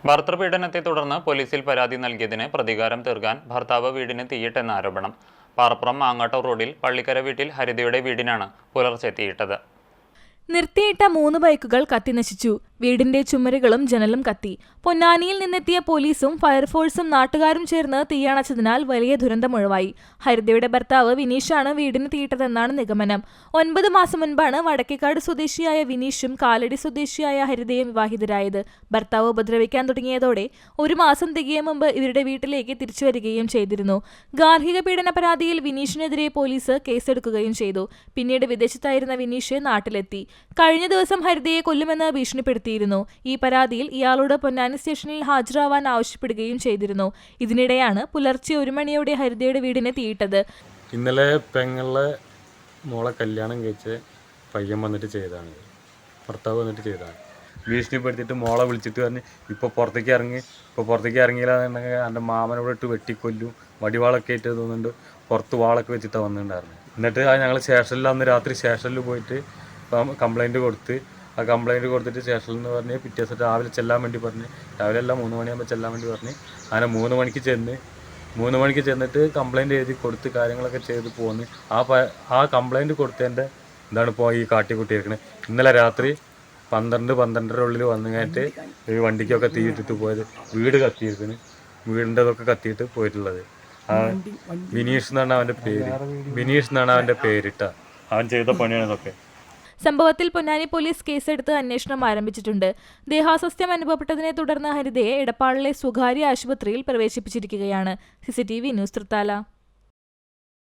ഭർത്തൃപീഡനത്തെ തുടർന്ന് പോലീസിൽ പരാതി നൽകിയതിന് പ്രതികാരം തീർക്കാൻ ഭർത്താവ് വീടിന് തീയിട്ടെന്ന ആരോപണം. പാറപ്പുറം മാങ്ങാട്ടൂർ റോഡിൽ പള്ളിക്കര വീട്ടിൽ ഹരിതയുടെ വീടിനാണ് പുലർച്ചെ തീയിട്ടത്. നിർത്തിയിട്ട 3 ബൈക്കുകൾ കത്തിനശിച്ചു. വീടിന്റെ ചുമരുകളും ജനലും കത്തി. പൊന്നാനിയിൽ നിന്നെത്തിയ പോലീസും ഫയർഫോഴ്സും നാട്ടുകാരും ചേർന്ന് തീയണച്ചതിനാൽ വലിയ ദുരന്തമൊഴിവായി. ഹരിതയുടെ ഭർത്താവ് വിനീഷാണ് വീടിന് തീയിട്ടതെന്നാണ് നിഗമനം. 9 മാസം മുൻപാണ് വടക്കേക്കാട് സ്വദേശിയായ വിനീഷും കാലടി സ്വദേശിയായ ഹരിതയും വിവാഹിതരായത്. ഭർത്താവ് ഉപദ്രവിക്കാൻ തുടങ്ങിയതോടെ 1 മാസം തികയും മുമ്പ് ഇവരുടെ വീട്ടിലേക്ക് തിരിച്ചുവരികയും ചെയ്തിരുന്നു. ഗാർഹിക പീഡന പരാതിയിൽ വിനീഷിനെതിരെ പോലീസ് കേസെടുക്കുകയും ചെയ്തു. പിന്നീട് വിദേശത്തായിരുന്ന വിനീഷ് നാട്ടിലെത്തി. കഴിഞ്ഞ ദിവസം ഹരിതയെ കൊല്ലുമെന്ന് ഭീഷണിപ്പെടുത്തിയിരുന്നു. ഈ പരാതിയിൽ ഇയാളോട് പൊന്നാനി സ്റ്റേഷനിൽ ഹാജരാവാൻ ആവശ്യപ്പെടുകയും ചെയ്തിരുന്നു. ഇതിനിടെയാണ് പുലർച്ചെ 1 മണിയോടെ ഹരിതയുടെ വീടിന് തീയിട്ടത്. ഇന്നലെ പെങ്ങളെ മോളെ കല്യാണം കഴിച്ച് പയ്യൻ വന്നിട്ട് ചെയ്തതാണ്, ഭർത്താവ് വന്നിട്ട് ചെയ്തതാണ്. ഭീഷണിപ്പെടുത്തിയിട്ട് മോളെ വിളിച്ചിട്ട് പറഞ്ഞ് ഇപ്പോൾ പുറത്തേക്ക് ഇറങ്ങിയില്ലാന്നുണ്ടെങ്കിൽ എൻ്റെ മാമനോട് ഇട്ട് വെട്ടിക്കൊല്ലും, വടിവാളൊക്കെ ആയിട്ട് തോന്നുന്നുണ്ട്, പുറത്ത് വാളൊക്കെ വെച്ചിട്ടാണ് വന്നിട്ടുണ്ടായിരുന്നത്. എന്നിട്ട് ഞങ്ങൾ സ്റ്റേഷനിൽ അന്ന് രാത്രി സ്റ്റേഷനിൽ പോയിട്ട് കംപ്ലൈൻറ്റ് കൊടുത്തിട്ട് സ്റ്റേഷനിൽ നിന്ന് പറഞ്ഞ് പിറ്റേ ദിവസം രാവിലെ ചെല്ലാൻ വേണ്ടി പറഞ്ഞ്, രാവിലെ എല്ലാം 3 മണിയാകുമ്പോൾ ചെല്ലാൻ വേണ്ടി പറഞ്ഞ് അങ്ങനെ 3 മണിക്ക് ചെന്നിട്ട് കംപ്ലൈൻറ്റ് എഴുതി കൊടുത്ത് കാര്യങ്ങളൊക്കെ ചെയ്ത് പോന്ന്. ആ കംപ്ലൈൻറ്റ് കൊടുത്തതിൻ്റെ എന്താണ് ഇപ്പോൾ ഈ കാട്ടിക്കൂട്ടിയിരിക്കുന്നത്. ഇന്നലെ രാത്രി 12-12:30 ഉള്ളിൽ വന്നു കഴിഞ്ഞിട്ട് ഈ വണ്ടിക്കൊക്കെ തീയിട്ടിട്ട് പോയത്. വീട് കത്തിയിരിക്കുന്നു, വീടിൻ്റെ അതൊക്കെ കത്തിയിട്ട് പോയിട്ടുള്ളത്. വിനീഷ് എന്നാണ് അവൻ്റെ പേരിട്ട അവൻ ചെയ്ത പണിയാണ് ഇതൊക്കെ. സംഭവത്തിൽ പൊന്നാനി പോലീസ് കേസെടുത്ത് അന്വേഷണം ആരംഭിച്ചിട്ടുണ്ട്. ദേഹാസ്വാസ്ഥ്യം അനുഭവപ്പെട്ടതിനെ തുടർന്ന് ഹരിതയെ എടപ്പാളിലെ സ്വകാര്യ ആശുപത്രിയിൽ പ്രവേശിപ്പിച്ചിരിക്കുകയാണ്. CCTV news Thrithala.